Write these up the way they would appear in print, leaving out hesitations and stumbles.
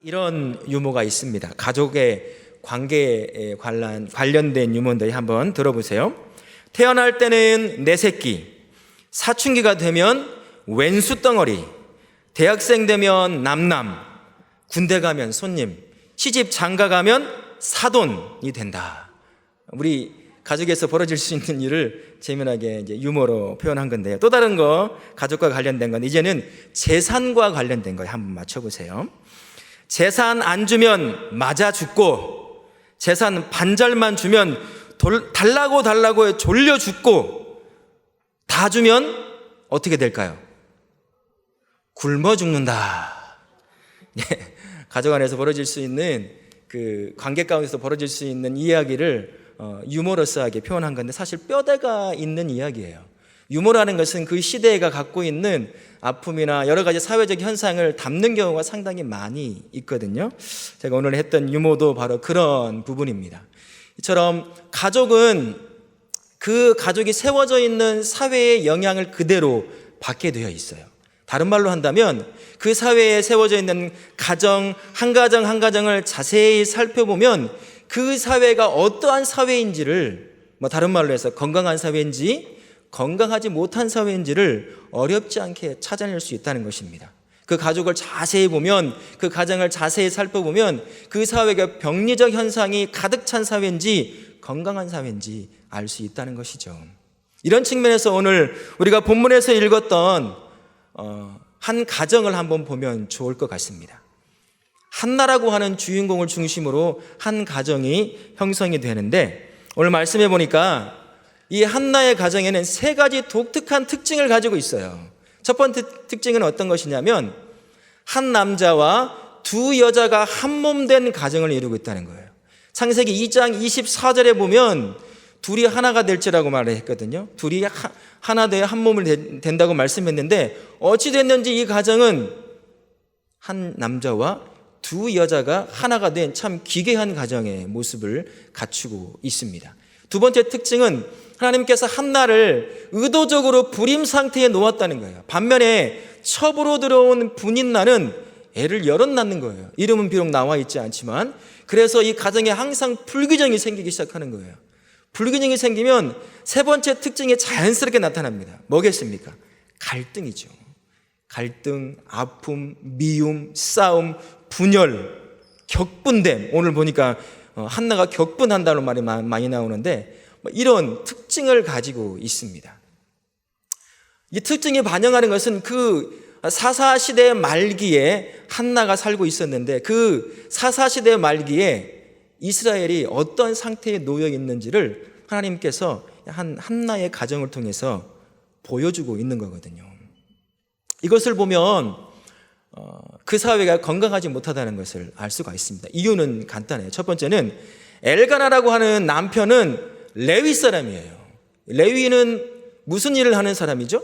이런 유머가 있습니다. 가족의 관계에 관련된 유머인데 한번 들어보세요. 태어날 때는 내 새끼, 사춘기가 되면 왼수 덩어리, 대학생 되면 남남, 군대 가면 손님, 시집 장가 가면 사돈이 된다. 우리 가족에서 벌어질 수 있는 일을 재미나게 이제 유머로 표현한 건데요. 또 다른 거 가족과 관련된 건 이제는 재산과 관련된 거에 한번 맞춰보세요. 재산 안 주면 맞아 죽고, 재산 반절만 주면 달라고 졸려 죽고, 다 주면 어떻게 될까요? 굶어 죽는다. 가족 안에서 벌어질 수 있는 그 관계 가운데서 벌어질 수 있는 이야기를 유머러스하게 표현한 건데 사실 뼈대가 있는 이야기예요. 유머라는 것은 그 시대가 갖고 있는 아픔이나 여러 가지 사회적 현상을 담는 경우가 상당히 많이 있거든요. 제가 오늘 했던 유머도 바로 그런 부분입니다. 이처럼 가족은 그 가족이 세워져 있는 사회의 영향을 그대로 받게 되어 있어요. 다른 말로 한다면 그 사회에 세워져 있는 가정 한 가정을 자세히 살펴보면 그 사회가 어떠한 사회인지를, 다른 말로 해서 건강한 사회인지 건강하지 못한 사회인지를 어렵지 않게 찾아낼 수 있다는 것입니다. 그 가족을 자세히 보면, 그 가정을 자세히 살펴보면 그 사회가 병리적 현상이 가득 찬 사회인지 건강한 사회인지 알 수 있다는 것이죠. 이런 측면에서 오늘 우리가 본문에서 읽었던 한 가정을 한번 보면 좋을 것 같습니다. 한나라고 하는 주인공을 중심으로 한 가정이 형성이 되는데, 오늘 말씀해 보니까 이 한나의 가정에는 세 가지 독특한 특징을 가지고 있어요. 첫 번째 특징은 어떤 것이냐면 한 남자와 두 여자가 한 몸 된 가정을 이루고 있다는 거예요. 창세기 2장 24절에 보면 둘이 하나가 될지라고 말을 했거든요. 둘이 하나 되어 한 몸을 된다고 말씀했는데, 어찌 됐는지 이 가정은 한 남자와 두 여자가 하나가 된 참 기괴한 가정의 모습을 갖추고 있습니다. 두 번째 특징은 하나님께서 한나를 의도적으로 불임 상태에 놓았다는 거예요. 반면에 첩으로 들어온 분인나는 애를 여럿 낳는 거예요. 이름은 비록 나와 있지 않지만, 그래서 이 가정에 항상 불균형이 생기기 시작하는 거예요. 불균형이 생기면 세 번째 특징이 자연스럽게 나타납니다. 뭐겠습니까? 갈등이죠. 갈등, 아픔, 미움, 싸움, 분열, 격분됨. 오늘 보니까 한나가 격분한다는 말이 많이 나오는데 이런 특징을 가지고 있습니다. 이 특징이 반영하는 것은 그 사사시대 말기에 한나가 살고 있었는데, 그 사사시대 말기에 이스라엘이 어떤 상태에 놓여 있는지를 하나님께서 한나의 가정을 통해서 보여주고 있는 거거든요. 이것을 보면 그 사회가 건강하지 못하다는 것을 알 수가 있습니다. 이유는 간단해요. 첫 번째는 엘가나라고 하는 남편은 레위 사람이에요. 레위는 무슨 일을 하는 사람이죠?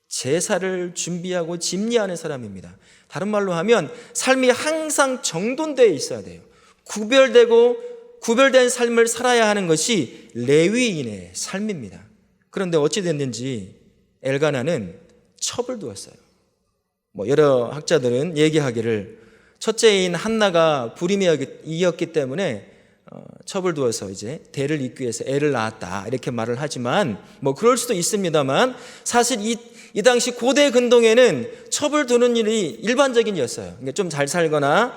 제사를 준비하고 집리하는 사람입니다. 다른 말로 하면 삶이 항상 정돈되어 있어야 돼요. 구별된 삶을 살아야 하는 것이 레위인의 삶입니다. 그런데 어찌 됐는지 엘가나는 첩을 두었어요. 여러 학자들은 얘기하기를 첫째인 한나가 불임이었기 때문에 첩을 두어서 이제 대를 잇기 위해서 애를 낳았다, 이렇게 말을 하지만 그럴 수도 있습니다만, 사실 이 당시 고대 근동에는 첩을 두는 일이 일반적인 일이었어요. 좀 잘 살거나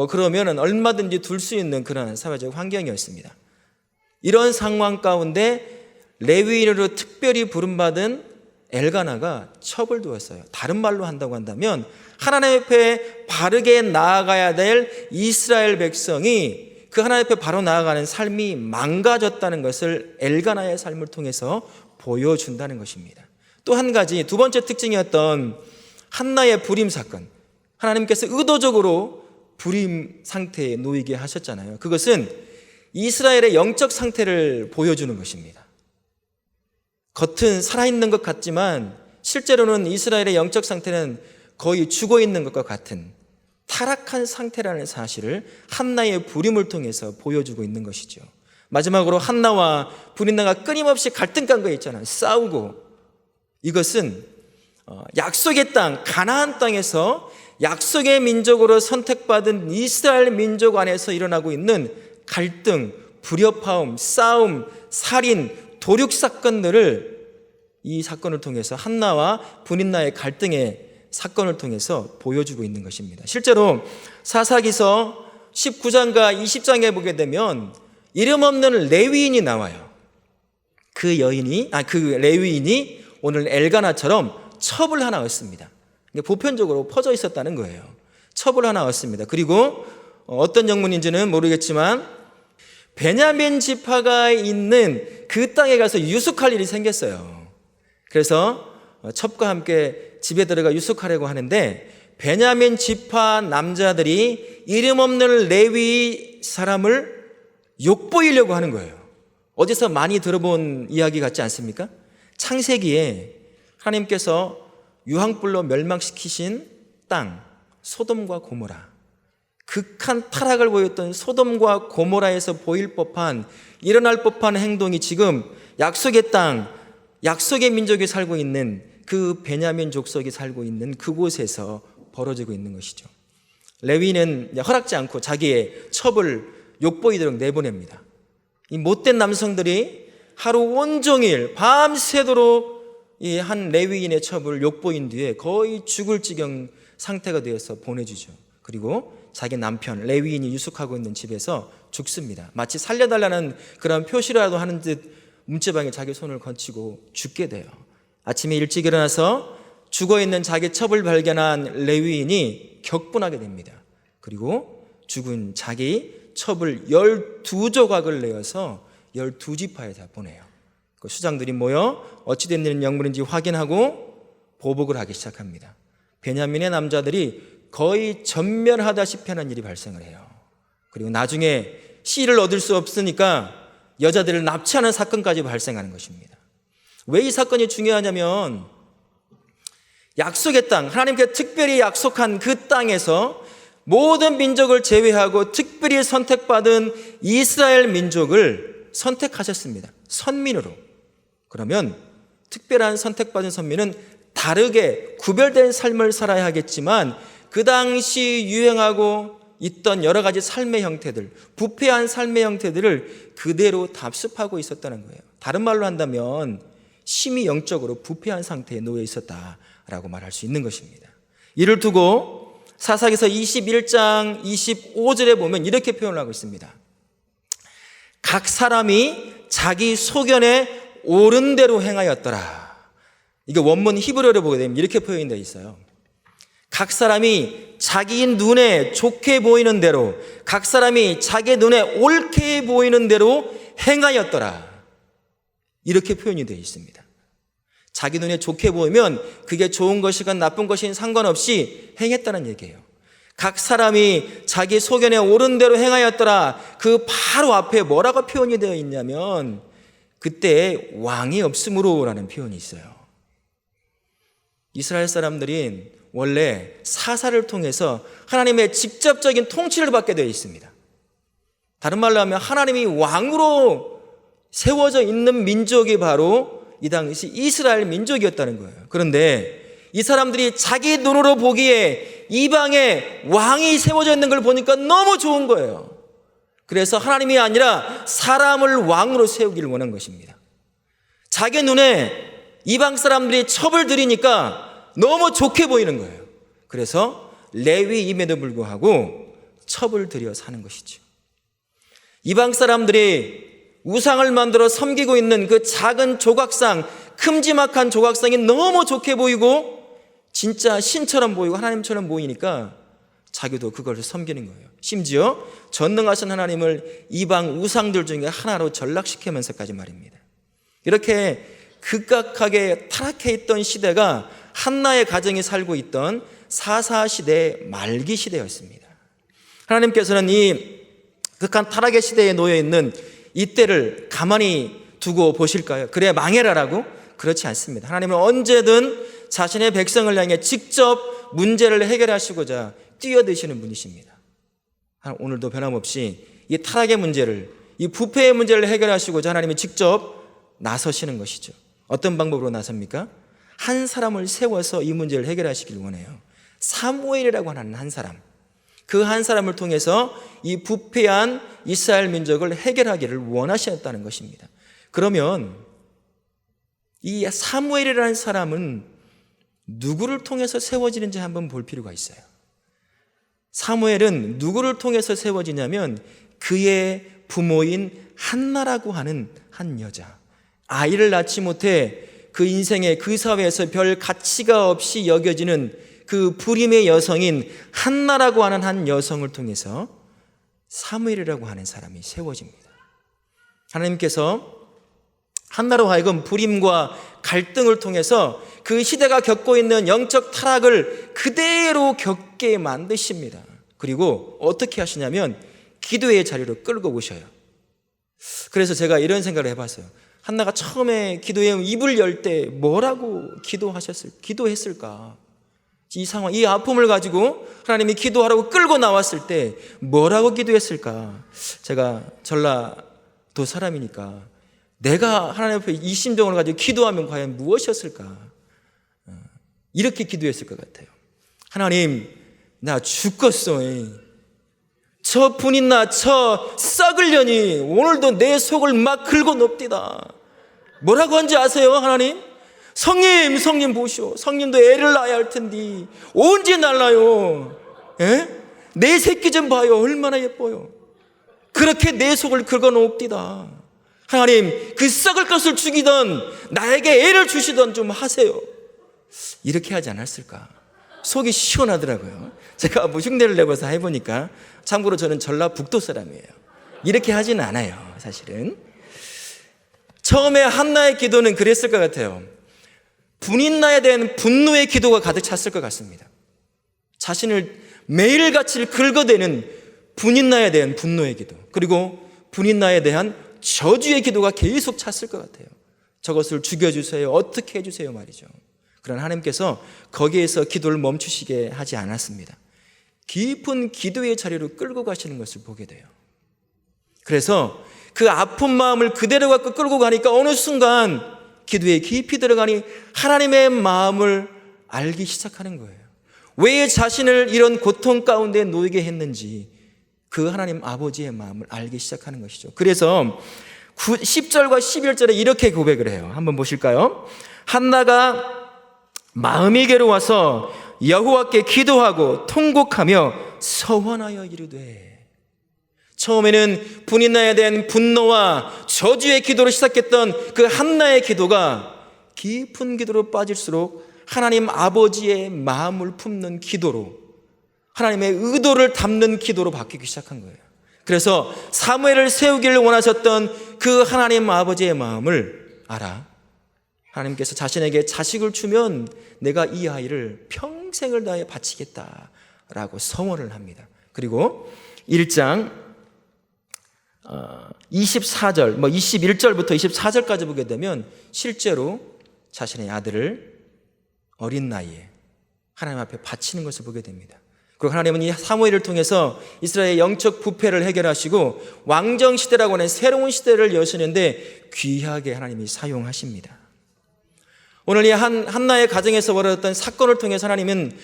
그러면은 얼마든지 둘 수 있는 그런 사회적 환경이었습니다. 이런 상황 가운데 레위인으로 특별히 부름받은 엘가나가 첩을 두었어요. 다른 말로 한다고 한다면 하나님 앞에 바르게 나아가야 될 이스라엘 백성이 그 하나님 앞에 바로 나아가는 삶이 망가졌다는 것을 엘가나의 삶을 통해서 보여준다는 것입니다. 또 한 가지, 두 번째 특징이었던 한나의 불임 사건, 하나님께서 의도적으로 불임 상태에 놓이게 하셨잖아요. 그것은 이스라엘의 영적 상태를 보여주는 것입니다. 겉은 살아있는 것 같지만 실제로는 이스라엘의 영적 상태는 거의 죽어있는 것과 같은 타락한 상태라는 사실을 한나의 불임을 통해서 보여주고 있는 것이죠. 마지막으로 한나와 분인나가 끊임없이 갈등한 거 있잖아요. 싸우고. 이것은 약속의 땅, 가나안 땅에서 약속의 민족으로 선택받은 이스라엘 민족 안에서 일어나고 있는 갈등, 불협화음, 싸움, 살인, 도륙 사건들을 이 사건을 통해서 한나와 분인나의 갈등의 사건을 통해서 보여주고 있는 것입니다. 실제로 사사기서 19장과 20장에 보게 되면 이름 없는 레위인이 나와요. 그 레위인이 오늘 엘가나처럼 첩을 하나 얻습니다. 보편적으로 퍼져 있었다는 거예요. 첩을 하나 얻습니다. 그리고 어떤 영문인지는 모르겠지만 베냐민 지파가 있는 그 땅에 가서 유숙할 일이 생겼어요. 그래서 첩과 함께 집에 들어가 유숙하려고 하는데 베냐민 지파 남자들이 이름 없는 레위 사람을 욕보이려고 하는 거예요. 어디서 많이 들어본 이야기 같지 않습니까? 창세기에 하나님께서 유황불로 멸망시키신 땅 소돔과 고모라, 극한 타락을 보였던 소돔과 고모라에서 보일 법한, 일어날 법한 행동이 지금 약속의 땅, 약속의 민족이 살고 있는 그 베냐민 족속이 살고 있는 그곳에서 벌어지고 있는 것이죠. 레위는 허락지 않고 자기의 첩을 욕보이도록 내보냅니다. 이 못된 남성들이 하루 온종일 밤새도록 이 한 레위인의 첩을 욕보인 뒤에 거의 죽을 지경 상태가 되어서 보내주죠. 그리고 자기 남편 레위인이 유숙하고 있는 집에서 죽습니다. 마치 살려달라는 그런 표시라도 하는 듯 문제방에 자기 손을 건치고 죽게 돼요. 아침에 일찍 일어나서 죽어있는 자기 첩을 발견한 레위인이 격분하게 됩니다. 그리고 죽은 자기 첩을 12조각을 내어서 12지파에 다 보내요. 그 수장들이 모여 어찌된 영문인지 확인하고 보복을 하기 시작합니다. 베냐민의 남자들이 거의 전멸하다시피 하는 일이 발생을 해요. 그리고 나중에 씨를 얻을 수 없으니까 여자들을 납치하는 사건까지 발생하는 것입니다. 왜 이 사건이 중요하냐면 약속의 땅, 하나님께 특별히 약속한 그 땅에서 모든 민족을 제외하고 특별히 선택받은 이스라엘 민족을 선택하셨습니다. 선민으로. 그러면 특별한 선택받은 선민은 다르게 구별된 삶을 살아야 하겠지만 그 당시 유행하고 있던 여러 가지 삶의 형태들, 부패한 삶의 형태들을 그대로 답습하고 있었다는 거예요. 다른 말로 한다면 심히 영적으로 부패한 상태에 놓여 있었다라고 말할 수 있는 것입니다. 이를 두고 사사기서 21장 25절에 보면 이렇게 표현을 하고 있습니다. 각 사람이 자기 소견에 옳은 대로 행하였더라. 이게 원문 히브리어로 보게 되면 이렇게 표현되어 있어요. 각 사람이 자기 눈에 좋게 보이는 대로, 각 사람이 자기 눈에 옳게 보이는 대로 행하였더라. 이렇게 표현이 되어 있습니다. 자기 눈에 좋게 보이면 그게 좋은 것이건 나쁜 것이건 상관없이 행했다는 얘기예요. 각 사람이 자기 소견에 옳은 대로 행하였더라. 그 바로 앞에 뭐라고 표현이 되어 있냐면 그때 왕이 없으므로라는 표현이 있어요. 이스라엘 사람들이 원래 사사를 통해서 하나님의 직접적인 통치를 받게 되어 있습니다. 다른 말로 하면 하나님이 왕으로 세워져 있는 민족이 바로 이 당시 이스라엘 민족이었다는 거예요. 그런데 이 사람들이 자기 눈으로 보기에 이방에 왕이 세워져 있는 걸 보니까 너무 좋은 거예요. 그래서 하나님이 아니라 사람을 왕으로 세우기를 원한 것입니다. 자기 눈에 이방 사람들이 첩을 들이니까 너무 좋게 보이는 거예요. 그래서 레위임에도 불구하고 첩을 들여 사는 것이죠. 이방 사람들이 우상을 만들어 섬기고 있는 그 작은 조각상, 큼지막한 조각상이 너무 좋게 보이고 진짜 신처럼 보이고 하나님처럼 보이니까 자기도 그걸 섬기는 거예요. 심지어 전능하신 하나님을 이방 우상들 중에 하나로 전락시키면서까지 말입니다. 이렇게 극악하게 타락해 있던 시대가 한나의 가정이 살고 있던 사사시대 말기 시대였습니다. 하나님께서는 이 극한 타락의 시대에 놓여 있는 이때를 가만히 두고 보실까요? 그래 망해라라고? 그렇지 않습니다. 하나님은 언제든 자신의 백성을 향해 직접 문제를 해결하시고자 뛰어드시는 분이십니다. 오늘도 변함없이 이 타락의 문제를, 이 부패의 문제를 해결하시고자 하나님이 직접 나서시는 것이죠. 어떤 방법으로 나섭니까? 한 사람을 세워서 이 문제를 해결하시길 원해요. 사무엘이라고 하는 한 사람, 그 한 사람을 통해서 이 부패한 이스라엘 민족을 해결하기를 원하셨다는 것입니다. 그러면 이 사무엘이라는 사람은 누구를 통해서 세워지는지 한번 볼 필요가 있어요. 사무엘은 누구를 통해서 세워지냐면 그의 부모인 한나라고 하는 한 여자, 아이를 낳지 못해 그 인생의 그 사회에서 별 가치가 없이 여겨지는 그 불임의 여성인 한나라고 하는 한 여성을 통해서 사무엘이라고 하는 사람이 세워집니다. 하나님께서 한나로 하여금 불임과 갈등을 통해서 그 시대가 겪고 있는 영적 타락을 그대로 겪게 만드십니다. 그리고 어떻게 하시냐면 기도의 자리로 끌고 오셔요. 그래서 제가 이런 생각을 해봤어요. 한나가 처음에 기도에 입을 열 때 뭐라고 기도했을까? 이 상황, 이 아픔을 가지고 하나님이 기도하라고 끌고 나왔을 때 뭐라고 기도했을까? 제가 전라도 사람이니까 내가 하나님 앞에 이 심정을 가지고 기도하면 과연 무엇이었을까? 이렇게 기도했을 것 같아요. 하나님, 나 죽겠어. 저 분이나 저 썩으려니 오늘도 내 속을 막 긁어 높디다. 뭐라고 한지 아세요, 하나님? 성님 보시오. 성님도 애를 낳아야 할 텐데 언제 날라요? 내 새끼 좀 봐요. 얼마나 예뻐요. 그렇게 내 속을 긁어 놓읍디다. 하나님, 그 썩을 것을 죽이던 나에게 애를 주시던 좀 하세요. 이렇게 하지 않았을까? 속이 시원하더라고요. 제가 뭐 흉내를 내고서 해보니까, 참고로 저는 전라북도 사람이에요. 이렇게 하지는 않아요, 사실은. 처음에 한나의 기도는 그랬을 것 같아요. 분인나에 대한 분노의 기도가 가득 찼을 것 같습니다. 자신을 매일같이 긁어대는 분인나에 대한 분노의 기도, 그리고 분인나에 대한 저주의 기도가 계속 찼을 것 같아요. 저것을 죽여주세요, 어떻게 해주세요 말이죠. 그러나 하나님께서 거기에서 기도를 멈추시게 하지 않았습니다. 깊은 기도의 자리로 끌고 가시는 것을 보게 돼요. 그래서 그 아픈 마음을 그대로 갖고 끌고 가니까 어느 순간 기도에 깊이 들어가니 하나님의 마음을 알기 시작하는 거예요. 왜 자신을 이런 고통 가운데 놓이게 했는지 그 하나님 아버지의 마음을 알기 시작하는 것이죠. 그래서 10절과 11절에 이렇게 고백을 해요. 한번 보실까요? 한나가 마음이 괴로워서 여호와께 기도하고 통곡하며 서원하여 이르되. 처음에는 분인나에 대한 분노와 저주의 기도로 시작했던 그 한나의 기도가 깊은 기도로 빠질수록 하나님 아버지의 마음을 품는 기도로, 하나님의 의도를 담는 기도로 바뀌기 시작한 거예요. 그래서 사무엘을 세우기를 원하셨던 그 하나님 아버지의 마음을 알아 하나님께서 자신에게 자식을 주면 내가 이 아이를 평생을 다해 바치겠다라고 서원을 합니다. 그리고 1장 24절, 21절부터 24절까지 보게 되면 실제로 자신의 아들을 어린 나이에 하나님 앞에 바치는 것을 보게 됩니다. 그리고 하나님은 이 사무엘을 통해서 이스라엘의 영적 부패를 해결하시고 왕정 시대라고 하는 새로운 시대를 여시는데 귀하게 하나님이 사용하십니다. 오늘 이 한나의 가정에서 벌어졌던 사건을 통해서 하나님은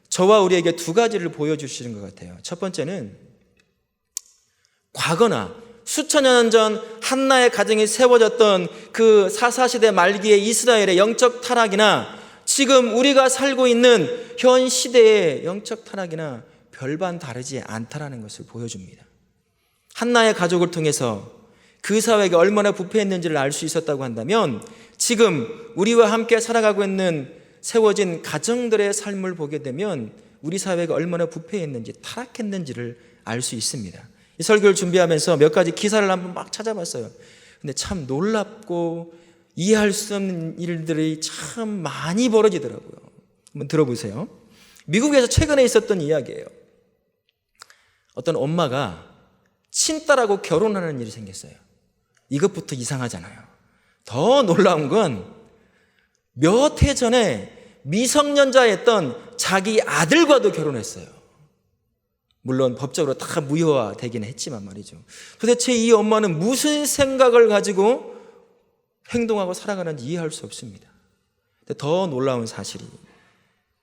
저와 우리에게 두 가지를 보여주시는 것 같아요. 첫 번째는 과거나 수천 년 전 한나의 가정이 세워졌던 그 사사시대 말기의 이스라엘의 영적 타락이나 지금 우리가 살고 있는 현 시대의 영적 타락이나 별반 다르지 않다라는 것을 보여줍니다. 한나의 가족을 통해서 그 사회가 얼마나 부패했는지를 알 수 있었다고 한다면 지금 우리와 함께 살아가고 있는 세워진 가정들의 삶을 보게 되면 우리 사회가 얼마나 부패했는지 타락했는지를 알 수 있습니다. 이 설교를 준비하면서 몇 가지 기사를 한번 막 찾아봤어요. 근데 참 놀랍고 이해할 수 없는 일들이 참 많이 벌어지더라고요. 한번 들어보세요. 미국에서 최근에 있었던 이야기예요. 어떤 엄마가 친딸하고 결혼하는 일이 생겼어요. 이것부터 이상하잖아요. 더 놀라운 건 몇 해 전에 미성년자였던 자기 아들과도 결혼했어요. 물론 법적으로 다 무효화되긴 했지만 말이죠. 도대체 이 엄마는 무슨 생각을 가지고 행동하고 살아가는지 이해할 수 없습니다. 더 놀라운 사실이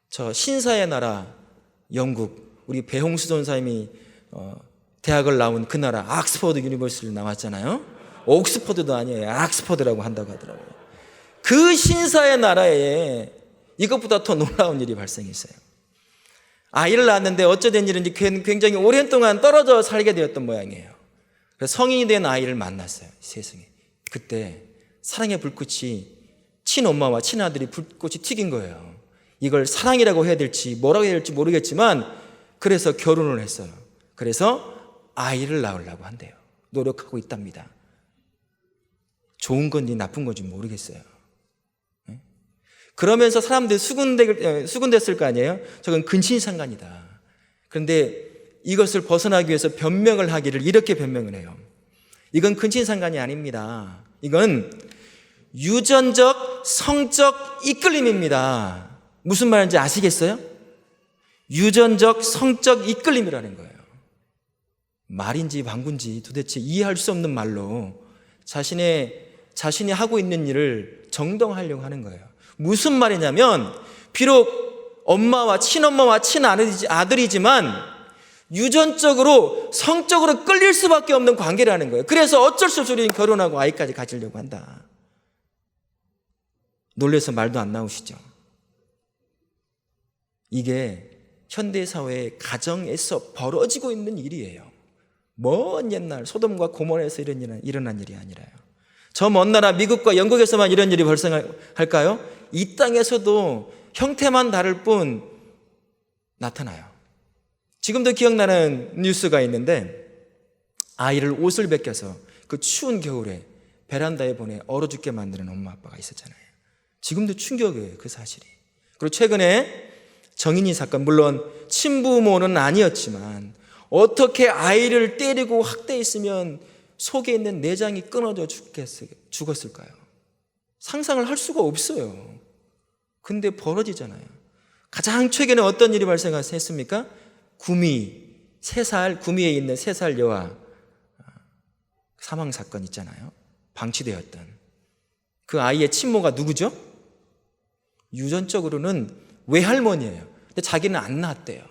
저 신사의 나라 영국 우리 배홍수 전사님이 대학을 나온 그 나라 옥스퍼드 유니버시티를 나왔잖아요. 옥스퍼드도 아니에요. 옥스퍼드라고 한다고 하더라고요. 그 신사의 나라에 이것보다 더 놀라운 일이 발생했어요. 아이를 낳았는데 어쩌된 일인지 굉장히 오랜 동안 떨어져 살게 되었던 모양이에요. 그래서 성인이 된 아이를 만났어요. 세상에. 그때 사랑의 불꽃이 친엄마와 친아들이 불꽃이 튀긴 거예요. 이걸 사랑이라고 해야 될지 뭐라고 해야 될지 모르겠지만 그래서 결혼을 했어요. 그래서 아이를 낳으려고 한대요. 노력하고 있답니다. 좋은 건지 나쁜 건지 모르겠어요. 그러면서 사람들이 수군댔을 거 아니에요? 저건 근친상간이다. 그런데 이것을 벗어나기 위해서 변명을 하기를 이렇게 변명을 해요. 이건 근친상간이 아닙니다. 이건 유전적 성적 이끌림입니다. 무슨 말인지 아시겠어요? 유전적 성적 이끌림이라는 거예요. 말인지 방구인지 도대체 이해할 수 없는 말로 자신이 하고 있는 일을 정당화하려고 하는 거예요. 무슨 말이냐면 비록 엄마와 친엄마와 친아들이지만 유전적으로 성적으로 끌릴 수밖에 없는 관계라는 거예요. 그래서 어쩔 수 없이 우리는 결혼하고 아이까지 가지려고 한다. 놀라서 말도 안 나오시죠? 이게 현대사회의 가정에서 벌어지고 있는 일이에요. 먼 옛날 소돔과 고모라에서 일어난 일이 아니라요. 저 먼 나라 미국과 영국에서만 이런 일이 발생할까요? 이 땅에서도 형태만 다를 뿐 나타나요. 지금도 기억나는 뉴스가 있는데 아이를 옷을 벗겨서 그 추운 겨울에 베란다에 보내 얼어 죽게 만드는 엄마 아빠가 있었잖아요. 지금도 충격이에요, 그 사실이. 그리고 최근에 정인이 사건, 물론 친부모는 아니었지만 어떻게 아이를 때리고 학대했으면 속에 있는 내장이 끊어져 죽었을까요? 상상을 할 수가 없어요. 근데 벌어지잖아요. 가장 최근에 어떤 일이 발생했습니까? 구미에 있는 3살 여아 사망 사건 있잖아요. 방치되었던 그 아이의 친모가 누구죠? 유전적으로는 외할머니예요. 근데 자기는 안 낳았대요.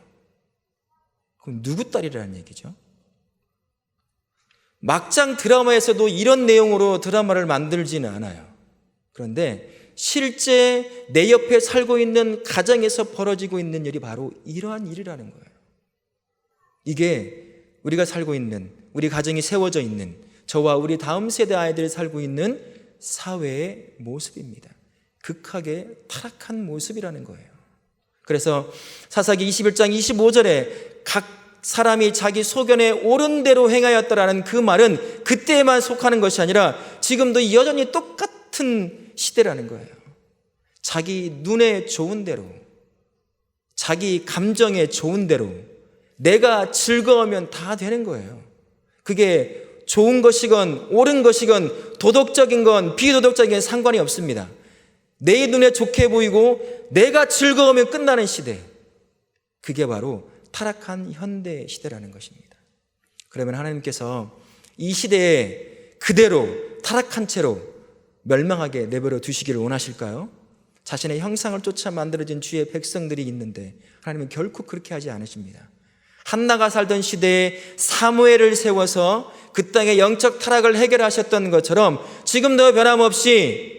그럼 누구 딸이라는 얘기죠? 막장 드라마에서도 이런 내용으로 드라마를 만들지는 않아요. 그런데 실제 내 옆에 살고 있는 가정에서 벌어지고 있는 일이 바로 이러한 일이라는 거예요. 이게 우리가 살고 있는, 우리 가정이 세워져 있는, 저와 우리 다음 세대 아이들이 살고 있는 사회의 모습입니다. 극하게 타락한 모습이라는 거예요. 그래서 사사기 21장 25절에 각 사람이 자기 소견에 옳은 대로 행하였다라는 그 말은 그때에만 속하는 것이 아니라 지금도 여전히 똑같은 시대라는 거예요. 자기 눈에 좋은 대로, 자기 감정에 좋은 대로, 내가 즐거우면 다 되는 거예요. 그게 좋은 것이건 옳은 것이건 도덕적인 건 비도덕적인 건 상관이 없습니다. 내 눈에 좋게 보이고 내가 즐거우면 끝나는 시대, 그게 바로 타락한 현대 시대라는 것입니다. 그러면 하나님께서 이 시대에 그대로 타락한 채로 멸망하게 내버려 두시기를 원하실까요? 자신의 형상을 쫓아 만들어진 주의 백성들이 있는데 하나님은 결코 그렇게 하지 않으십니다. 한나가 살던 시대에 사무엘을 세워서 그 땅의 영적 타락을 해결하셨던 것처럼 지금도 변함없이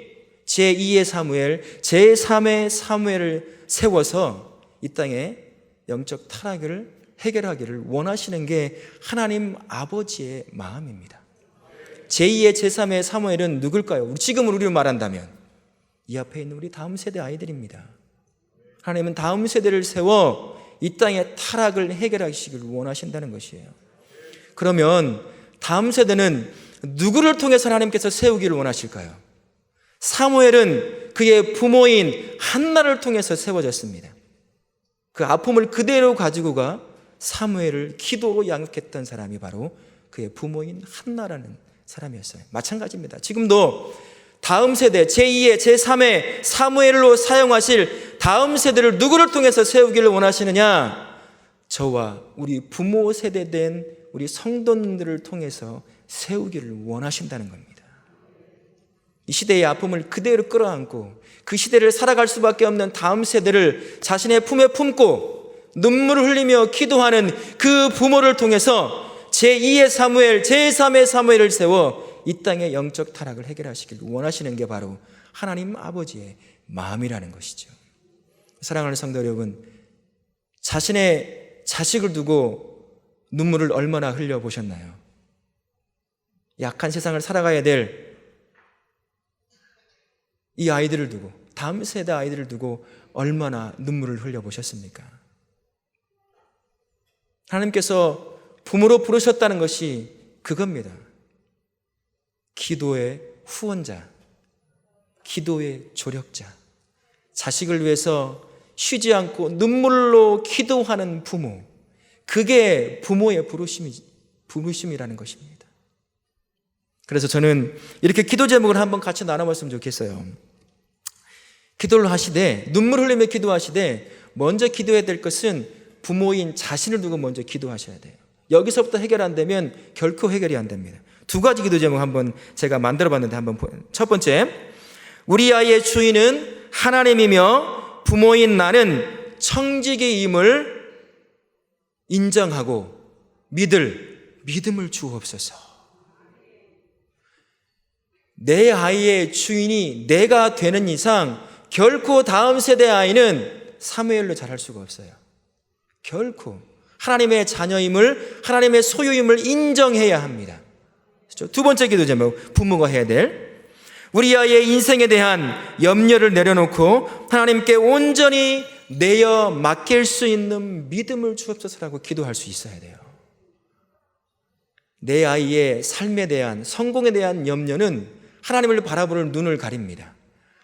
제2의 사무엘, 제3의 사무엘을 세워서 이 땅에 영적 타락을 해결하기를 원하시는 게 하나님 아버지의 마음입니다. 제2의 제3의 사무엘은 누굴까요? 지금 우리로 말한다면 이 앞에 있는 우리 다음 세대 아이들입니다. 하나님은 다음 세대를 세워 이 땅의 타락을 해결하시길 원하신다는 것이에요. 그러면 다음 세대는 누구를 통해서 하나님께서 세우기를 원하실까요? 사무엘은 그의 부모인 한나를 통해서 세워졌습니다. 그 아픔을 그대로 가지고 가 사무엘을 기도로 양육했던 사람이 바로 그의 부모인 한나라는 사람이었어요. 마찬가지입니다. 지금도 다음 세대 제2의 제3의 사무엘로 사용하실 다음 세대를 누구를 통해서 세우기를 원하시느냐? 저와 우리 부모 세대된 우리 성도님들을 통해서 세우기를 원하신다는 겁니다. 이 시대의 아픔을 그대로 끌어안고 그 시대를 살아갈 수밖에 없는 다음 세대를 자신의 품에 품고 눈물을 흘리며 기도하는 그 부모를 통해서 제2의 사무엘, 제3의 사무엘을 세워 이 땅의 영적 타락을 해결하시길 원하시는 게 바로 하나님 아버지의 마음이라는 것이죠. 사랑하는 성도 여러분, 자신의 자식을 두고 눈물을 얼마나 흘려보셨나요? 약한 세상을 살아가야 될 이 아이들을 두고, 다음 세대 아이들을 두고 얼마나 눈물을 흘려보셨습니까? 하나님께서 부모로 부르셨다는 것이 그겁니다. 기도의 후원자, 기도의 조력자, 자식을 위해서 쉬지 않고 눈물로 기도하는 부모, 그게 부모의 부르심이라는 것입니다. 그래서 저는 이렇게 기도 제목을 한번 같이 나눠봤으면 좋겠어요. 기도를 하시되, 눈물 흘리며 기도하시되, 먼저 기도해야 될 것은 부모인 자신을 두고 먼저 기도하셔야 돼요. 여기서부터 해결 안 되면 결코 해결이 안 됩니다. 두 가지 기도 제목 한번 제가 만들어 봤는데, 한번 첫 번째, 우리 아이의 주인은 하나님이며 부모인 나는 청지기임을 인정하고 믿을 믿음을 주옵소서. 내 아이의 주인이 내가 되는 이상 결코 다음 세대 아이는 사무엘로 자랄 수가 없어요. 결코 하나님의 자녀임을, 하나님의 소유임을 인정해야 합니다. 두 번째 기도 제목, 부모가 해야 될, 우리 아이의 인생에 대한 염려를 내려놓고 하나님께 온전히 내어 맡길 수 있는 믿음을 주옵소서라고 기도할 수 있어야 돼요. 내 아이의 삶에 대한, 성공에 대한 염려는 하나님을 바라보는 눈을 가립니다.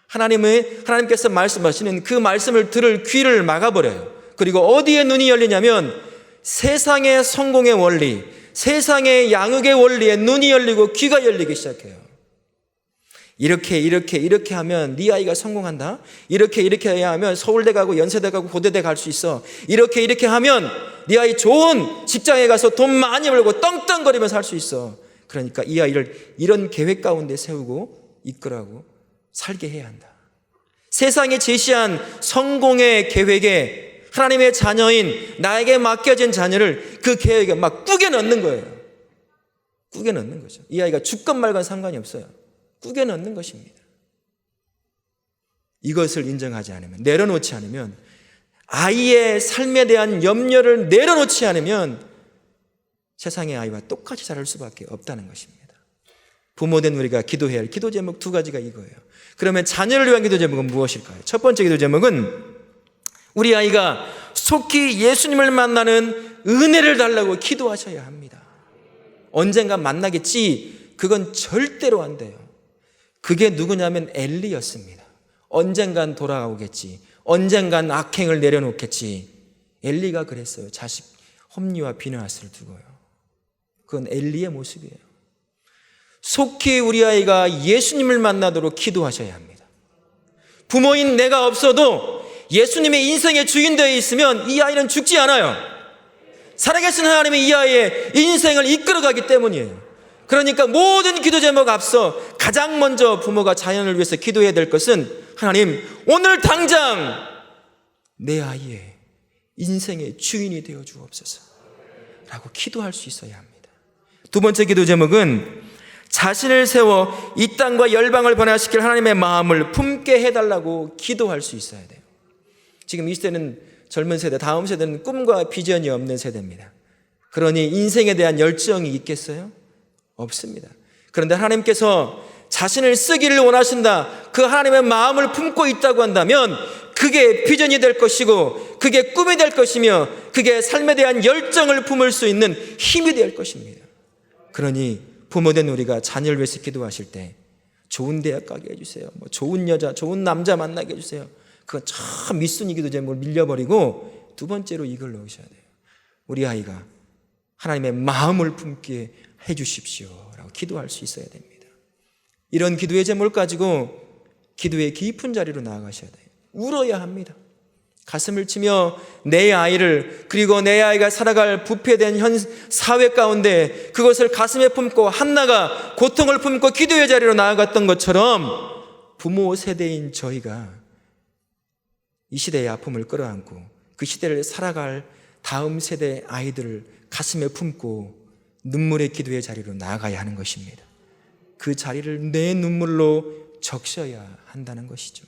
하나님께서 말씀하시는 그 말씀을 들을 귀를 막아버려요. 그리고 어디에 눈이 열리냐면 세상의 성공의 원리, 세상의 양육의 원리에 눈이 열리고 귀가 열리기 시작해요. 이렇게 하면 네 아이가 성공한다. 이렇게 해야 하면 서울대 가고 연세대 가고 고대대 갈 수 있어. 이렇게 하면 네 아이 좋은 직장에 가서 돈 많이 벌고 떵떵거리면서 살 수 있어. 그러니까 이 아이를 이런 계획 가운데 세우고 이끌어가고 살게 해야 한다. 세상에 제시한 성공의 계획에 하나님의 자녀인 나에게 맡겨진 자녀를 그 계획에 막 꾸겨 넣는 거예요. 꾸겨 넣는 거죠. 이 아이가 죽건 말건 상관이 없어요. 꾸겨 넣는 것입니다. 이것을 인정하지 않으면, 내려놓지 않으면, 아이의 삶에 대한 염려를 내려놓지 않으면 세상의 아이와 똑같이 자랄 수밖에 없다는 것입니다. 부모된 우리가 기도해야 할 기도 제목 두 가지가 이거예요. 그러면 자녀를 위한 기도 제목은 무엇일까요? 첫 번째 기도 제목은 우리 아이가 속히 예수님을 만나는 은혜를 달라고 기도하셔야 합니다. 언젠가 만나겠지, 그건 절대로 안 돼요. 그게 누구냐면 엘리였습니다. 언젠간 돌아오겠지, 언젠간 악행을 내려놓겠지. 엘리가 그랬어요. 자식 홈리와 비느하스를 두고요. 그건 엘리의 모습이에요. 속히 우리 아이가 예수님을 만나도록 기도하셔야 합니다. 부모인 내가 없어도 예수님의 인생의 주인 되어 있으면 이 아이는 죽지 않아요. 살아계신 하나님이 이 아이의 인생을 이끌어가기 때문이에요. 그러니까 모든 기도 제목 앞서 가장 먼저 부모가 자녀를 위해서 기도해야 될 것은, 하나님 오늘 당장 내 아이의 인생의 주인이 되어 주옵소서 라고 기도할 수 있어야 합니다. 두 번째 기도 제목은 자신을 세워 이 땅과 열방을 변화시킬 하나님의 마음을 품게 해달라고 기도할 수 있어야 돼요. 지금 이 세대는 젊은 세대, 다음 세대는 꿈과 비전이 없는 세대입니다. 그러니 인생에 대한 열정이 있겠어요? 없습니다. 그런데 하나님께서 자신을 쓰기를 원하신다, 그 하나님의 마음을 품고 있다고 한다면 그게 비전이 될 것이고, 그게 꿈이 될 것이며, 그게 삶에 대한 열정을 품을 수 있는 힘이 될 것입니다. 그러니 부모된 우리가 자녀를 위해서 기도하실 때 좋은 대학 가게 해주세요, 좋은 여자, 좋은 남자 만나게 해주세요, 그건 참 밑순위 기도 제목을 밀려버리고 두 번째로 이걸 넣으셔야 돼요. 우리 아이가 하나님의 마음을 품게 해주십시오 라고 기도할 수 있어야 됩니다. 이런 기도의 제목을 가지고 기도의 깊은 자리로 나아가셔야 돼요. 울어야 합니다. 가슴을 치며 내 아이를, 그리고 내 아이가 살아갈 부패된 현 사회 가운데 그것을 가슴에 품고 한나가 고통을 품고 기도의 자리로 나아갔던 것처럼 부모 세대인 저희가 이 시대의 아픔을 끌어안고 그 시대를 살아갈 다음 세대 아이들을 가슴에 품고 눈물의 기도의 자리로 나아가야 하는 것입니다. 그 자리를 내 눈물로 적셔야 한다는 것이죠.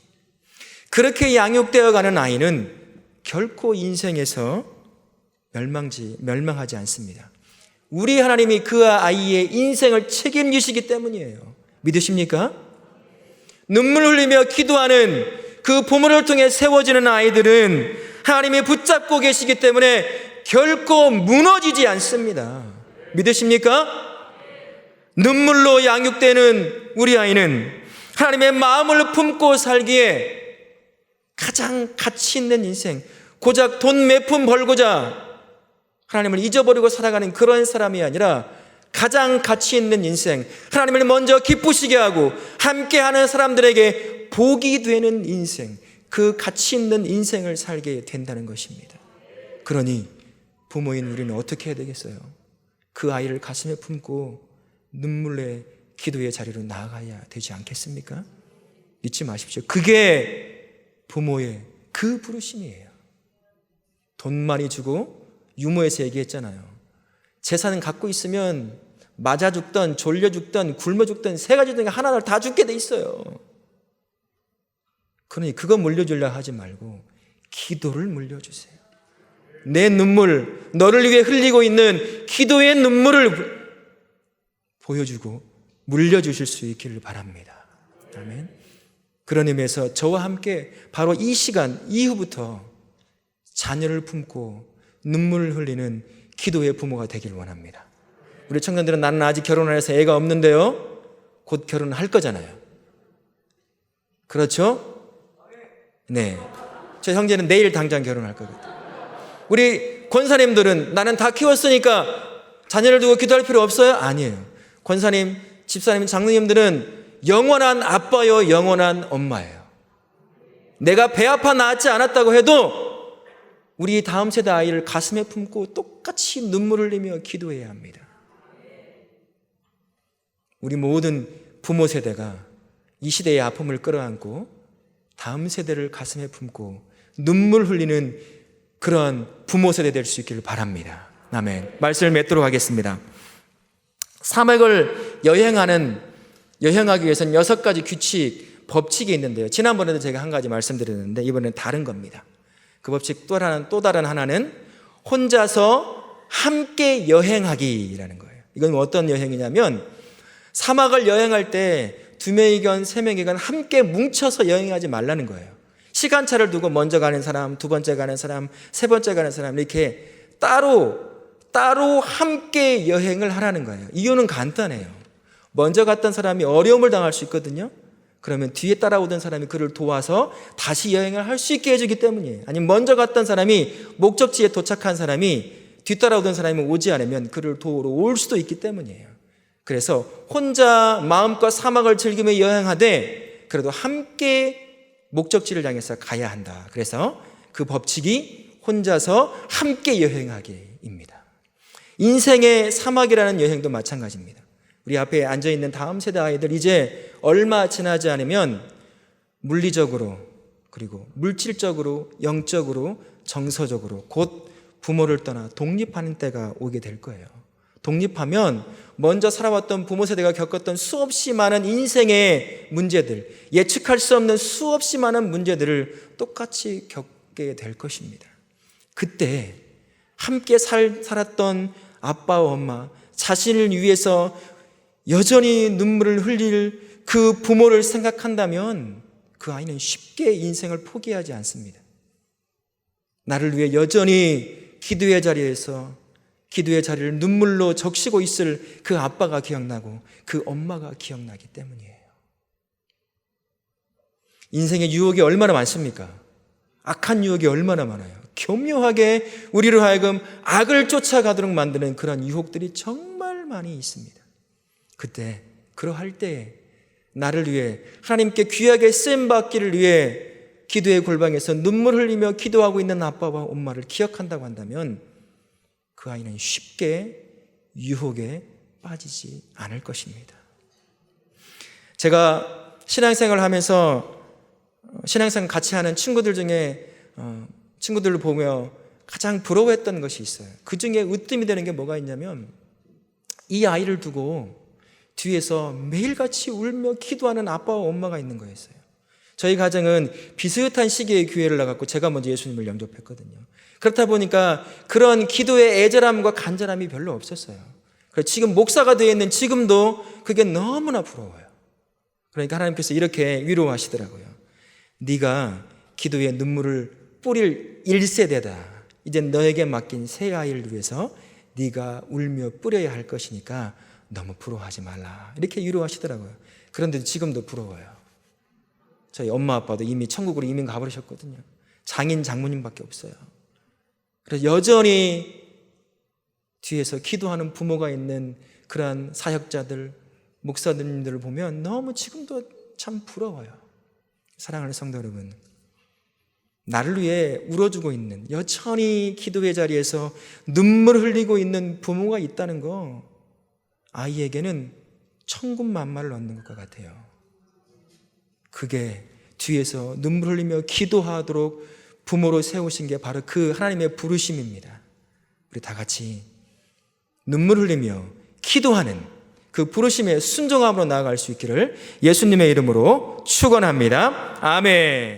그렇게 양육되어 가는 아이는 결코 인생에서 멸망하지 않습니다. 우리 하나님이 그 아이의 인생을 책임지시기 때문이에요. 믿으십니까? 눈물 흘리며 기도하는 그 부모를 통해 세워지는 아이들은 하나님이 붙잡고 계시기 때문에 결코 무너지지 않습니다. 믿으십니까? 눈물로 양육되는 우리 아이는 하나님의 마음을 품고 살기에 가장 가치 있는 인생, 고작 돈 몇 푼 벌고자 하나님을 잊어버리고 살아가는 그런 사람이 아니라 가장 가치 있는 인생, 하나님을 먼저 기쁘시게 하고 함께하는 사람들에게 복이 되는 인생, 그 가치 있는 인생을 살게 된다는 것입니다. 그러니 부모인 우리는 어떻게 해야 되겠어요? 그 아이를 가슴에 품고 눈물의 기도의 자리로 나아가야 되지 않겠습니까? 잊지 마십시오. 그게 부모의 그 부르심이에요. 돈 많이 주고 유모에서 얘기했잖아요. 재산은 갖고 있으면 맞아 죽던 졸려 죽던 굶어 죽던 세 가지 중에 하나를 다 죽게 돼 있어요. 그러니 그거 물려주려 하지 말고 기도를 물려주세요. 내 눈물, 너를 위해 흘리고 있는 기도의 눈물을 보여주고 물려주실 수 있기를 바랍니다. 아멘. 그런 의미에서 저와 함께 바로 이 시간 이후부터 자녀를 품고 눈물을 흘리는 기도의 부모가 되기를 원합니다. 우리 청년들은 나는 아직 결혼 안 해서 애가 없는데요, 곧 결혼할 거잖아요. 그렇죠? 네. 저 형제는 내일 당장 결혼할 거거든요. 우리 권사님들은 나는 다 키웠으니까 자녀를 두고 기도할 필요 없어요? 아니에요. 권사님, 집사님, 장로님들은 영원한 아빠요, 영원한 엄마예요. 내가 배 아파 낳지 않았다고 해도 우리 다음 세대 아이를 가슴에 품고 똑같이 눈물을 흘리며 기도해야 합니다. 우리 모든 부모 세대가 이 시대의 아픔을 끌어안고 다음 세대를 가슴에 품고 눈물 흘리는 그러한 부모 세대 될 수 있기를 바랍니다. 아멘. 말씀을 맺도록 하겠습니다. 사막을 여행하기 위해서는 6가지 규칙, 법칙이 있는데요. 지난번에도 제가 한 가지 말씀드렸는데 이번에는 다른 겁니다. 그 법칙 또 다른 하나는 혼자서 함께 여행하기라는 거예요. 이건 어떤 여행이냐면 사막을 여행할 때 2명이건 3명이건 함께 뭉쳐서 여행하지 말라는 거예요. 시간차를 두고 먼저 가는 사람, 두 번째 가는 사람, 세 번째 가는 사람 이렇게 따로 함께 여행을 하라는 거예요. 이유는 간단해요. 먼저 갔던 사람이 어려움을 당할 수 있거든요. 그러면 뒤에 따라오던 사람이 그를 도와서 다시 여행을 할 수 있게 해주기 때문이에요. 아니면 먼저 갔던 사람이 목적지에 도착한 사람이 뒤따라오던 사람이 오지 않으면 그를 도우러 올 수도 있기 때문이에요. 그래서 혼자 마음껏 사막을 즐기며 여행하되 그래도 함께 목적지를 향해서 가야 한다. 그래서 그 법칙이 혼자서 함께 여행하기입니다. 인생의 사막이라는 여행도 마찬가지입니다. 우리 앞에 앉아있는 다음 세대 아이들 이제 얼마 지나지 않으면 물리적으로 그리고 물질적으로 영적으로 정서적으로 곧 부모를 떠나 독립하는 때가 오게 될 거예요. 독립하면 먼저 살아왔던 부모 세대가 겪었던 수없이 많은 인생의 문제들, 예측할 수 없는 수없이 많은 문제들을 똑같이 겪게 될 것입니다. 그때 함께 살았던 아빠와 엄마, 자신을 위해서 여전히 눈물을 흘릴 그 부모를 생각한다면 그 아이는 쉽게 인생을 포기하지 않습니다. 나를 위해 여전히 기도의 자리를 눈물로 적시고 있을 그 아빠가 기억나고 그 엄마가 기억나기 때문이에요. 인생의 유혹이 얼마나 많습니까? 악한 유혹이 얼마나 많아요. 교묘하게 우리로 하여금 악을 쫓아가도록 만드는 그런 유혹들이 정말 많이 있습니다. 그때 그러할 때 나를 위해 하나님께 귀하게 쓰임받기를 위해 기도의 골방에서 눈물 흘리며 기도하고 있는 아빠와 엄마를 기억한다고 한다면 그 아이는 쉽게 유혹에 빠지지 않을 것입니다. 제가 신앙생활을 하면서 신앙생활 같이 하는 친구들 중에 친구들을 보며 가장 부러워했던 것이 있어요. 그 중에 으뜸이 되는 게 뭐가 있냐면 이 아이를 두고 뒤에서 매일같이 울며 기도하는 아빠와 엄마가 있는 거였어요. 저희 가정은 비슷한 시기에 교회를 나갔고 제가 먼저 예수님을 영접했거든요. 그렇다 보니까 그런 기도의 애절함과 간절함이 별로 없었어요. 그래서 지금 목사가 되어 있는 지금도 그게 너무나 부러워요. 그러니까 하나님께서 이렇게 위로하시더라고요. 네가 기도에 눈물을 뿌릴 1세대다. 이제 너에게 맡긴 새 아이를 위해서 네가 울며 뿌려야 할 것이니까 너무 부러워하지 말라. 이렇게 위로하시더라고요. 그런데 지금도 부러워요. 저희 엄마 아빠도 이미 천국으로 이민 가버리셨거든요. 장인 장모님밖에 없어요. 그래서 여전히 뒤에서 기도하는 부모가 있는 그러한 사역자들, 목사님들을 보면 너무 지금도 참 부러워요. 사랑하는 성도 여러분, 나를 위해 울어주고 있는, 여전히 기도의 자리에서 눈물 흘리고 있는 부모가 있다는 거, 아이에게는 천군만마를 얻는 것과 같아요. 그게 뒤에서 눈물 흘리며 기도하도록 부모로 세우신 게 바로 그 하나님의 부르심입니다. 우리 다 같이 눈물 흘리며 기도하는 그 부르심의 순종함으로 나아갈 수 있기를 예수님의 이름으로 축원합니다. 아멘.